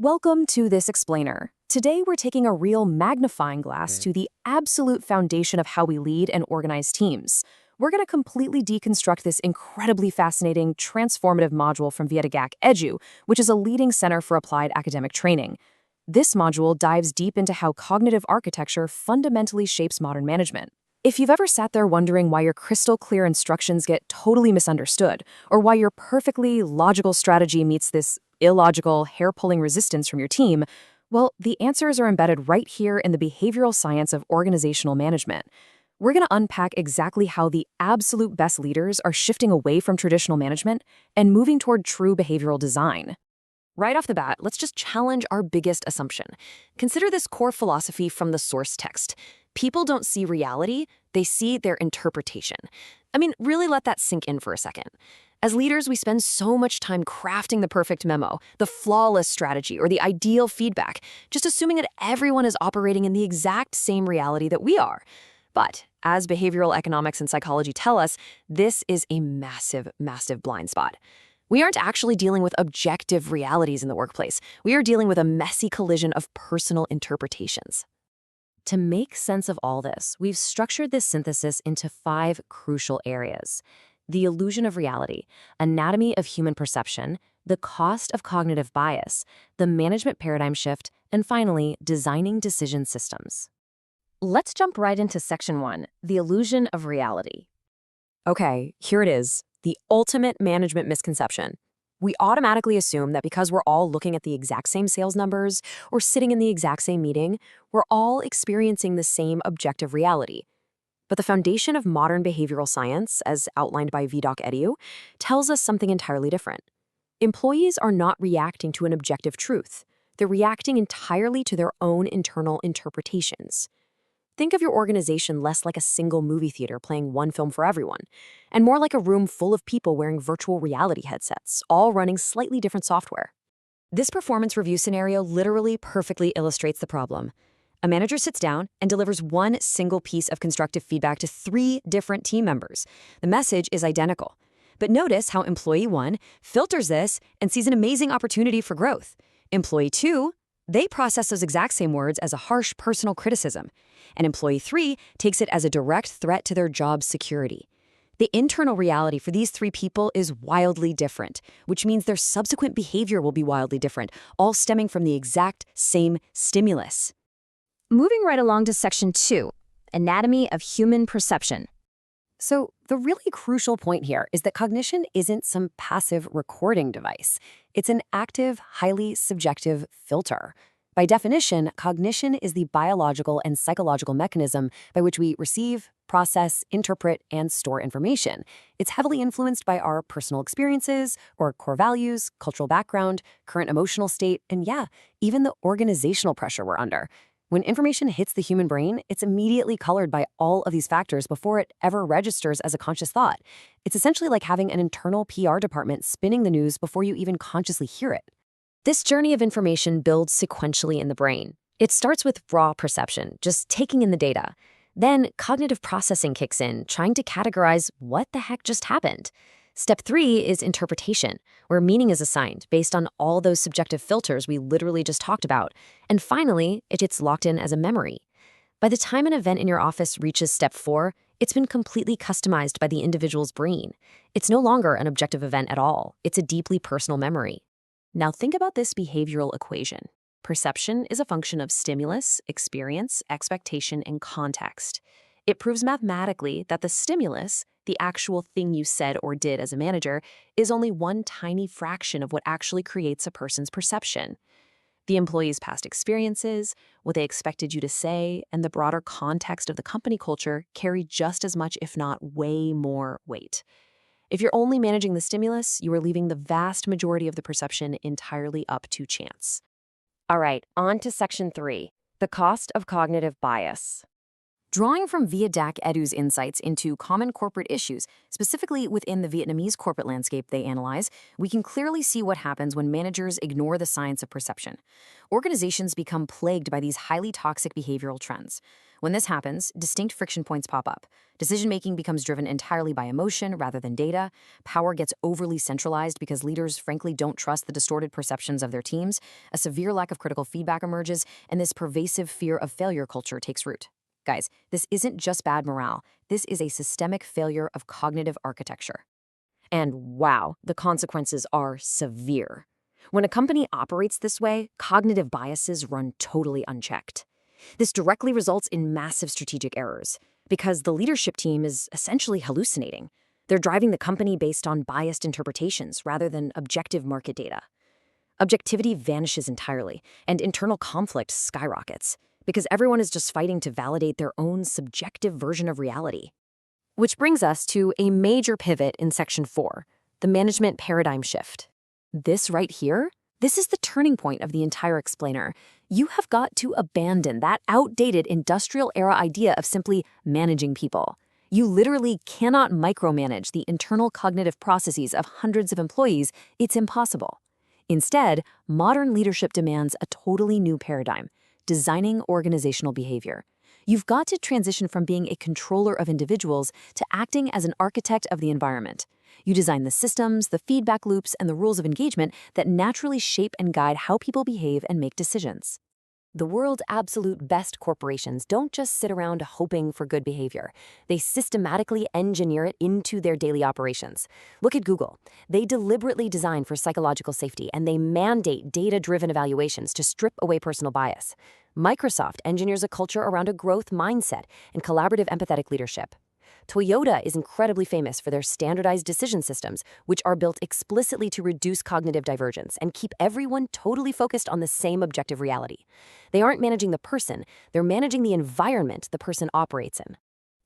Welcome to this explainer. Today we're taking a real magnifying glass to the absolute foundation of how we lead and organize teams. We're going to completely deconstruct this incredibly fascinating, transformative module from VietDak Edu, which is a leading center for applied academic training. This module dives deep into how cognitive architecture fundamentally shapes modern management. If you've ever sat there wondering why your crystal clear instructions get totally misunderstood, or why your perfectly logical strategy meets this illogical, hair-pulling resistance from your team, well, the answers are embedded right here in the behavioral science of organizational management. We're going to unpack exactly how the absolute best leaders are shifting away from traditional management and moving toward true behavioral design. Right off the bat, let's just challenge our biggest assumption. Consider this core philosophy from the source text. People don't see reality, they see their interpretation. I mean, really let that sink in for a second. As leaders, we spend so much time crafting the perfect memo, the flawless strategy, or the ideal feedback, just assuming that everyone is operating in the exact same reality that we are. But as behavioral economics and psychology tell us, this is a massive, massive blind spot. We aren't actually dealing with objective realities in the workplace. We are dealing with a messy collision of personal interpretations. To make sense of all this, we've structured this synthesis into 5 crucial areas: the illusion of reality, anatomy of human perception, the cost of cognitive bias, the management paradigm shift, and finally, designing decision systems. Let's jump right into section 1, the illusion of reality. Okay, here it is, the ultimate management misconception. We automatically assume that because we're all looking at the exact same sales numbers or sitting in the exact same meeting, we're all experiencing the same objective reality. But the foundation of modern behavioral science, as outlined by VietDak Edu, tells us something entirely different. Employees are not reacting to an objective truth. They're reacting entirely to their own internal interpretations. Think of your organization less like a single movie theater playing one film for everyone, and more like a room full of people wearing virtual reality headsets, all running slightly different software. This performance review scenario literally perfectly illustrates the problem. A manager sits down and delivers one single piece of constructive feedback to 3 different team members. The message is identical. But notice how Employee 1 filters this and sees an amazing opportunity for growth. Employee 2, they process those exact same words as a harsh personal criticism. And Employee 3 takes it as a direct threat to their job's security. The internal reality for these 3 people is wildly different, which means their subsequent behavior will be wildly different, all stemming from the exact same stimulus. Moving right along to section 2, anatomy of human perception. So the really crucial point here is that cognition isn't some passive recording device. It's an active, highly subjective filter. By definition, cognition is the biological and psychological mechanism by which we receive, process, interpret, and store information. It's heavily influenced by our personal experiences or core values, cultural background, current emotional state, and even the organizational pressure we're under. When information hits the human brain, it's immediately colored by all of these factors before it ever registers as a conscious thought. It's essentially like having an internal PR department spinning the news before you even consciously hear it. This journey of information builds sequentially in the brain. It starts with raw perception, just taking in the data. Then cognitive processing kicks in, trying to categorize what the heck just happened. Step 3 is interpretation, where meaning is assigned based on all those subjective filters we literally just talked about. And finally, it gets locked in as a memory. By the time an event in your office reaches step 4, it's been completely customized by the individual's brain. It's no longer an objective event at all. It's a deeply personal memory. Now think about this behavioral equation. Perception is a function of stimulus, experience, expectation, and context. It proves mathematically that the stimulus, the actual thing you said or did as a manager, is only one tiny fraction of what actually creates a person's perception. The employee's past experiences, what they expected you to say, and the broader context of the company culture carry just as much, if not way more, weight. If you're only managing the stimulus, you are leaving the vast majority of the perception entirely up to chance. All right, on to section 3, the cost of cognitive bias. Drawing from VietDak Edu's insights into common corporate issues, specifically within the Vietnamese corporate landscape they analyze, we can clearly see what happens when managers ignore the science of perception. Organizations become plagued by these highly toxic behavioral trends. When this happens, distinct friction points pop up. Decision-making becomes driven entirely by emotion rather than data. Power gets overly centralized because leaders frankly don't trust the distorted perceptions of their teams. A severe lack of critical feedback emerges, and this pervasive fear of failure culture takes root. Guys, this isn't just bad morale. This is a systemic failure of cognitive architecture. And wow, the consequences are severe. When a company operates this way, cognitive biases run totally unchecked. This directly results in massive strategic errors because the leadership team is essentially hallucinating. They're driving the company based on biased interpretations rather than objective market data. Objectivity vanishes entirely, and internal conflict skyrockets because everyone is just fighting to validate their own subjective version of reality. Which brings us to a major pivot in Section 4, the management paradigm shift. This right here, this is the turning point of the entire explainer. You have got to abandon that outdated industrial-era idea of simply managing people. You literally cannot micromanage the internal cognitive processes of hundreds of employees. It's impossible. Instead, modern leadership demands a totally new paradigm: designing organizational behavior. You've got to transition from being a controller of individuals to acting as an architect of the environment. You design the systems, the feedback loops, and the rules of engagement that naturally shape and guide how people behave and make decisions. The world's absolute best corporations don't just sit around hoping for good behavior. They systematically engineer it into their daily operations. Look at Google. They deliberately design for psychological safety, and they mandate data-driven evaluations to strip away personal bias. Microsoft engineers a culture around a growth mindset and collaborative empathetic leadership. Toyota is incredibly famous for their standardized decision systems, which are built explicitly to reduce cognitive divergence and keep everyone totally focused on the same objective reality. They aren't managing the person, they're managing the environment the person operates in.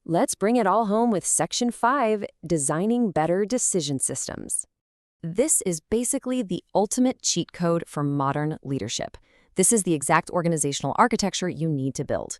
Let's bring it all home with Section 5, designing better decision systems. This is basically the ultimate cheat code for modern leadership. This is the exact organizational architecture you need to build.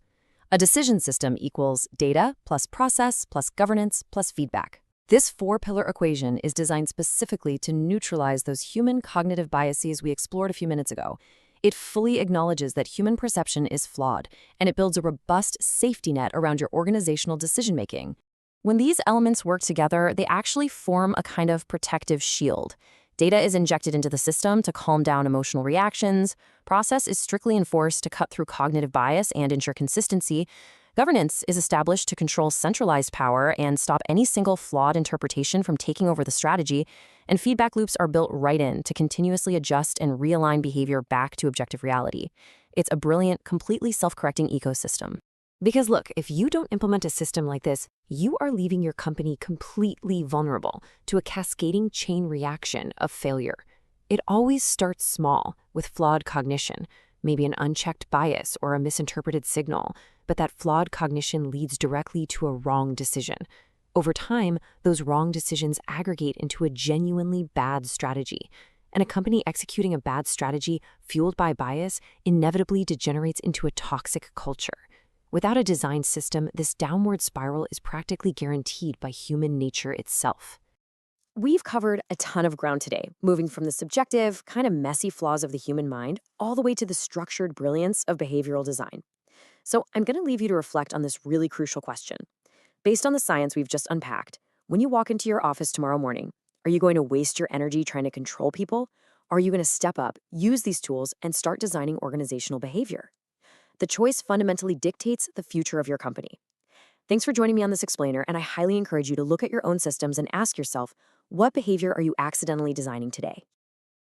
A decision system equals data plus process plus governance plus feedback. This four-pillar equation is designed specifically to neutralize those human cognitive biases we explored a few minutes ago. It fully acknowledges that human perception is flawed, and it builds a robust safety net around your organizational decision-making. When these elements work together, they actually form a kind of protective shield. Data is injected into the system to calm down emotional reactions. Process is strictly enforced to cut through cognitive bias and ensure consistency. Governance is established to control centralized power and stop any single flawed interpretation from taking over the strategy. And feedback loops are built right in to continuously adjust and realign behavior back to objective reality. It's a brilliant, completely self-correcting ecosystem. Because look, if you don't implement a system like this, you are leaving your company completely vulnerable to a cascading chain reaction of failure. It always starts small, with flawed cognition, maybe an unchecked bias or a misinterpreted signal, but that flawed cognition leads directly to a wrong decision. Over time, those wrong decisions aggregate into a genuinely bad strategy. And a company executing a bad strategy fueled by bias inevitably degenerates into a toxic culture. Without a design system, this downward spiral is practically guaranteed by human nature itself. We've covered a ton of ground today, moving from the subjective, kind of messy flaws of the human mind, all the way to the structured brilliance of behavioral design. So I'm going to leave you to reflect on this really crucial question. Based on the science we've just unpacked, when you walk into your office tomorrow morning, are you going to waste your energy trying to control people? Or are you going to step up, use these tools, and start designing organizational behavior? The choice fundamentally dictates the future of your company. Thanks for joining me on this explainer, and I highly encourage you to look at your own systems and ask yourself, what behavior are you accidentally designing today?